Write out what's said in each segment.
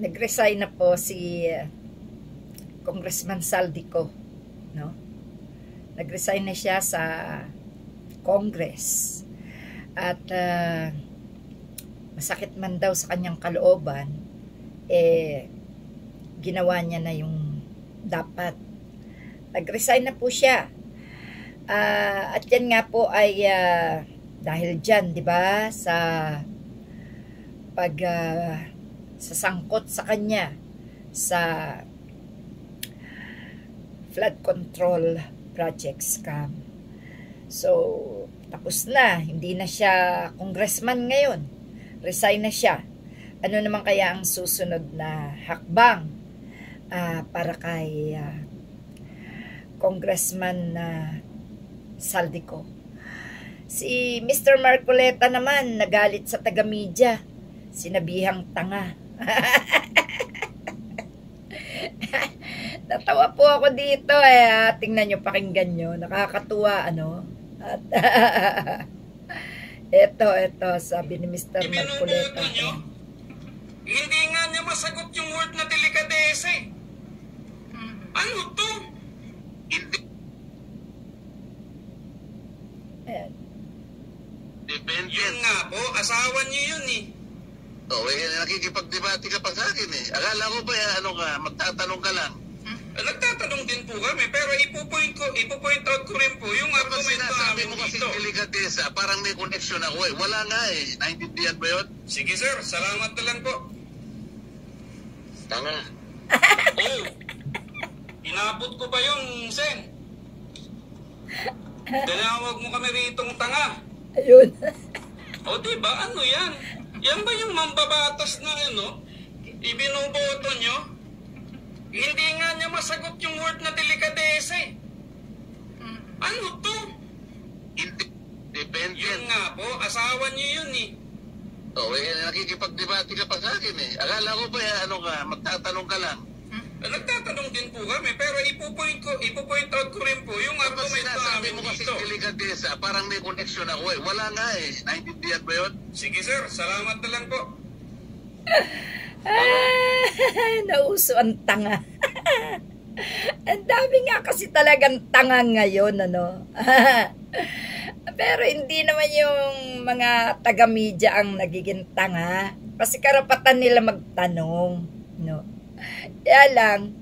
nag-resign na po si Congressman Saldico, no? Nag-resign na siya sa Congress. At masakit man daw sa kanyang kalooban, ginawa niya na yung dapat. Nag-resign na po siya. At yan nga po ay dahil dyan, di ba, sa sasangkot sa kanya sa flood control project scam. So, tapos na. Hindi na siya congressman ngayon. Resign na siya. Ano naman kaya ang susunod na hakbang para kay Congressman Saldico? Si Mr. Marcoleta naman nagalit sa taga-media. Sinabihang tanga. Natawa po ako dito tingnan nyo, pakinggan nyo. Nakakatuwa, ano? At ito, sabi ni Mr. Marcoleta. Hindi nga niya masagot yung word na delikadese. Ano to? Hindi. Ayan. Depende. Yun nga po, asawa niyo yun eh. Nakikipagdebate ka pa sa akin eh. Akala ko ba magtatanong ka lang. Nagtatanong din po kami, pero ipo-point out ko rin po yung argumento Sinasabi namin mo kasi dito. delikadesa, parang may connection ako eh. Wala nga eh. Naintindihan ba yun? Sige sir, salamat na lang po. Tanga. Oh, inabot ko pa yung Sen. Dalawag mo kami ritong tanga. Ayun. O diba, ano yan? Yan ba yung mambabatas na ibinuboto nyo? Hindi nga niya masagot yung word na delikadese. Ano to? Hindi. Depende. Yun nga po, asawa niyo yun eh. Nakikipagdebate ka pa sa akin eh. Akala ko ba magtatanong ka lang. Nagtatanong din po kami, pero ipo-point out ko rin po yung argumento Sinasabi namin mo kasi dito. delikadesa, parang may connection ako eh. Wala nga eh. Naintindihan ba yun? Sige sir, salamat na lang po. Nauso ang tanga. Ang dami nga kasi talagang tanga ngayon, ano? Pero hindi naman yung mga taga-media ang nagiging tanga. Kasi karapatan nila magtanong, no? Kaya lang,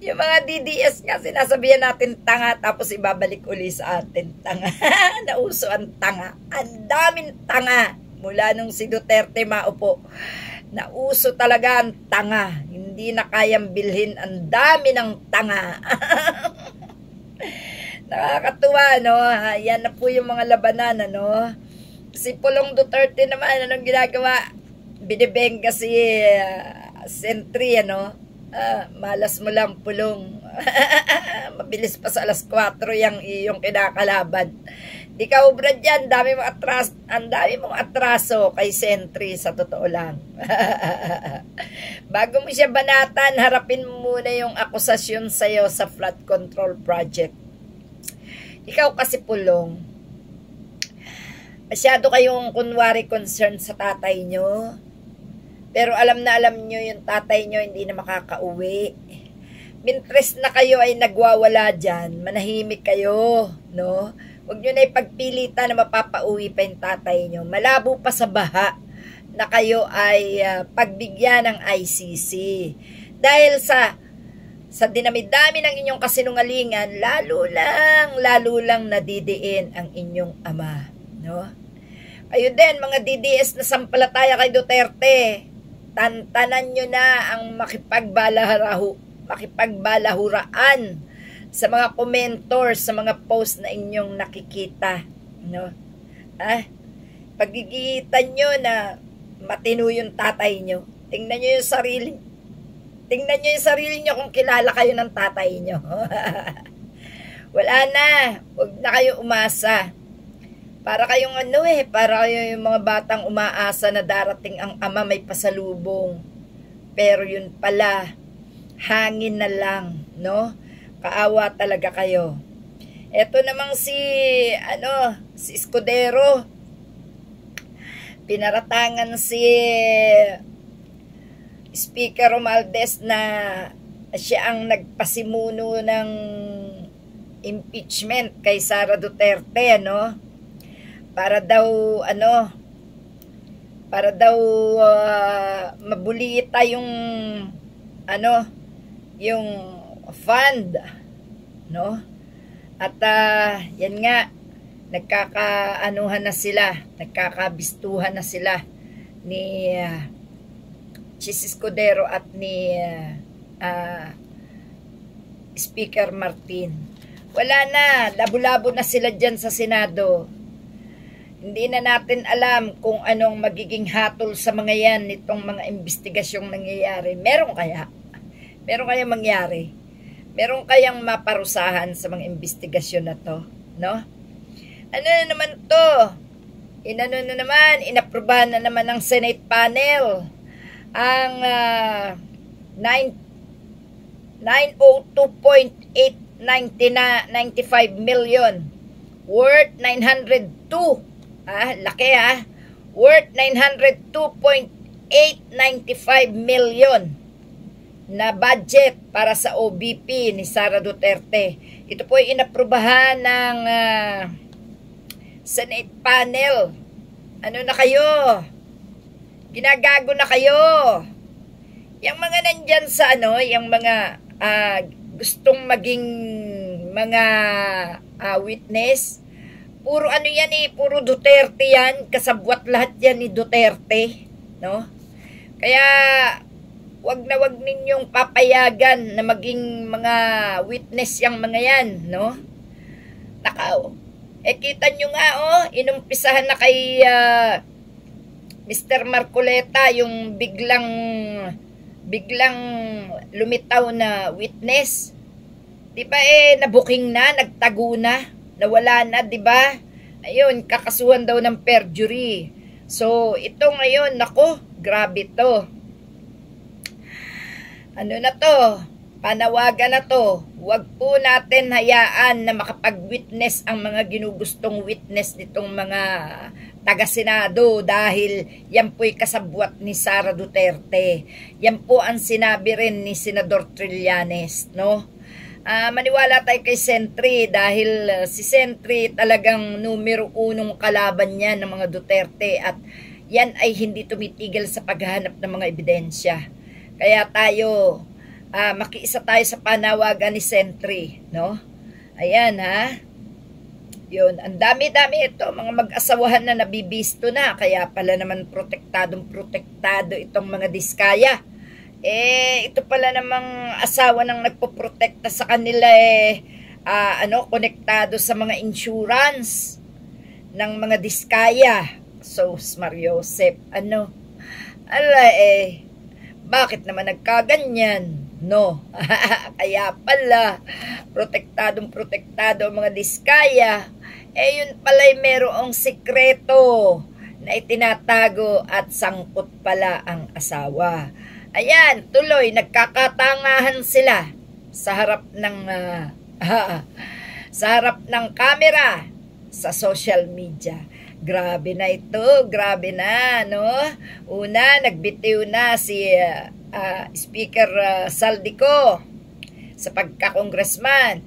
yung mga DDS nga sinasabihan natin tanga tapos ibabalik uli sa atin tanga. Nauso ang tanga. Ang daming tanga mula nung si Duterte maupo. Nauso talaga ang tanga. Hindi na kayang bilhin. Ang dami ng tanga. Nakakatuwa, no? Yan na po yung mga labanan, ano? Si Pulong Duterte naman, anong ginagawa? Binibenga si Sentry, ano? Malas mo lang, Pulong. Mabilis pa sa alas 4 yung kinakalaban. Di ka ubra dyan, ang dami mong atraso kay Sentry, sa totoo lang. Bago mo siya banatan, harapin mo muna yung akusasyon sa'yo sa flood control project. Ikaw kasi, Pulong, masyado kayong kunwari concerned sa tatay nyo. Pero alam na alam nyo yung tatay nyo hindi na makakauwi. Mintres na kayo ay nagwawala dyan, manahimik kayo, no? Huwag nyo na ipagpilitan na mapapauwi pa yung tatay nyo. Malabo pa sa baha na kayo ay pagbigyan ng ICC. Dahil sa dinami-dami ng inyong kasinungalingan, lalo lang nadidiin ang inyong ama, no? Ayun din, mga DDS na sampalataya kay Duterte, tantanan nyo na ang makipagbalahuraan sa mga commentors, sa mga post na inyong nakikita, no? Pagigitan nyo na matino yung tatay nyo. Tingnan nyo yung sarili nyo kung kilala kayo ng tatay nyo. Wala na, huwag na kayo umasa. Para kayong para kayo yung mga batang umaasa na darating ang ama may pasalubong. Pero yun pala, hangin na lang, no? Kaawa talaga kayo. Eto namang si Escudero. pinaratangan si Speaker Romualdez na siya ang nagpasimuno ng impeachment kay Sara Duterte, no? Para daw mabulita yung yung fund, no? At yan nga, nagkakabistuhan na sila ni Chis Escudero at ni Speaker Martin. Wala na, labo-labo na sila dyan sa Senado. Hindi na natin alam kung anong magiging hatol sa mga yan nitong mga investigasyong nangyayari. Meron kaya? Meron kaya mangyari? Meron kayang maparusahan sa mga investigasyon na to? No? Ano na naman to? Inaprubahan na naman ng Senate panel ang 902.895 million worth 902. Laki worth 902.895 million na budget para sa OBP ni Sara Duterte. Ito po ay inaprubahan ng Senate panel. Ano na kayo? Ginagago na kayo. Yung mga nandyan sa yung mga gustong maging mga witness, puro yan puro Duterte yan, kasabwat lahat yan ni Duterte, no? Kaya wag ninyong papayagan na maging mga witness yang mga yan, no? Takaw. Kita nyo nga inumpisahan na kay Mr. Marcoleta yung biglang lumitaw na witness. Di ba nabuking na, nagtago na, nawala na, di ba? Ayun, kakasuhan daw ng perjury. So, ito ngayon, nako, grabe to. Ano na to? Panawagan na to. Huwag po natin hayaan na makapag-witness ang mga ginugustong witness nitong mga taga-senado dahil yan po'y kasabwat ni Sara Duterte. Yan po ang sinabi rin ni Senador Trillanes, no? Maniwala tayo kay Sentry dahil si Sentry talagang numero 1 kalaban niya ng mga Duterte at yan ay hindi tumitigil sa paghahanap ng mga ebidensya. Kaya tayo, makiisa tayo sa panawagan ni Sentry, no? Ayan Yun, ang dami-dami ito, mga mag-asawahan na nabibisto na, kaya pala naman protektado itong mga diskaya. Ito pala namang asawa ng nagpoprotekta sa kanila konektado sa mga insurance ng mga diskaya. So, Mariosep, bakit naman nagkaganyan? No. Kaya pala, protektado ang mga diskaya. Yun pala'y merong sikreto na itinatago at sangkot pala ang asawa. Ayan, tuloy, nagkakatangahan sila sa harap ng camera sa social media. Grabe na ito, grabe na, no? Una, nagbitiw na si Speaker Saldico sa pagka-congressman.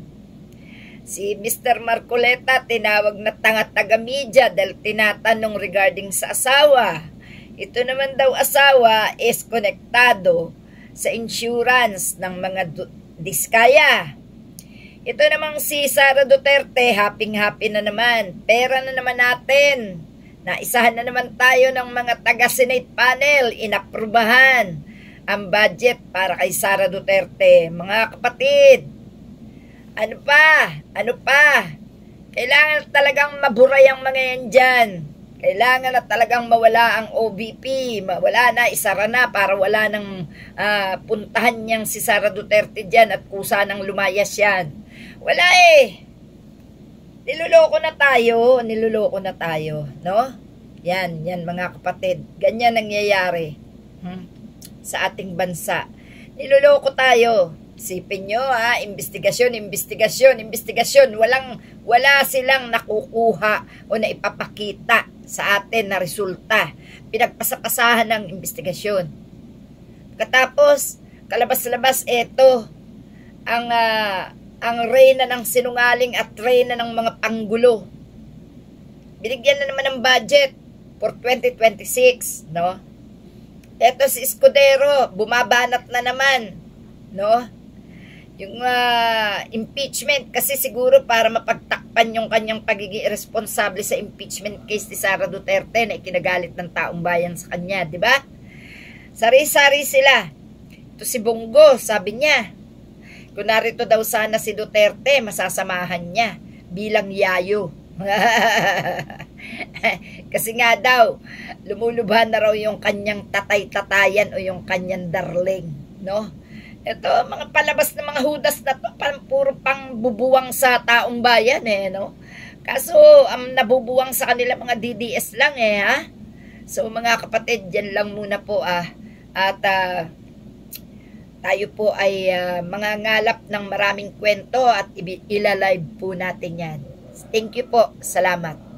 Si Mr. Marcoleta tinawag na taga-media dahil tinatanong regarding sa asawa. Ito naman daw asawa is konektado sa insurance ng mga diskaya. Ito namang si Sara Duterte, happy na naman. Pera na naman natin. Naisahan na naman tayo ng mga taga-Senate panel. Inaprubahan ang budget para kay Sara Duterte. Mga kapatid, ano pa? Kailangan talagang maburay ang mga yan dyan. Kailangan na talagang mawala ang OVP. Mawala na, isara na para wala nang puntahan niyang si Sara Duterte dyan at kusa nang lumayas yan. Wala Niluloko na tayo, no? Yan mga kapatid. Ganyan nangyayari sa ating bansa. Niluloko tayo. Isipin nyo, investigasyon. Wala silang nakukuha o naipapakita sa atin na resulta. Pinagpasapasahan ng investigasyon. Katapos, kalabas-labas, eto, ang reyna ng sinungaling at reyna ng mga panggulo. Binigyan na naman ng budget for 2026, no? Eto si Escudero, bumabanat na naman, no? Yung impeachment, kasi siguro para mapagtakpan yung kanyang pagiging irresponsible sa impeachment case ni Sara Duterte na ikinagalit ng taong bayan sa kanya, di ba? Sari-sari sila. Ito si Bongo, sabi niya, kung narito daw sana si Duterte, masasamahan niya bilang yayo. Kasi nga daw, lumulubhan na raw yung kanyang tatay-tatayan o yung kanyang darling, no? Ito, mga palabas na mga hudas na to, puro pang bubuwang sa taong bayan, no? Kaso, nabubuwang sa kanila mga DDS lang, ha? So, mga kapatid, dyan lang muna po, At, tayo po ay mangangalap ng maraming kwento at ilalive po natin yan. Thank you po. Salamat.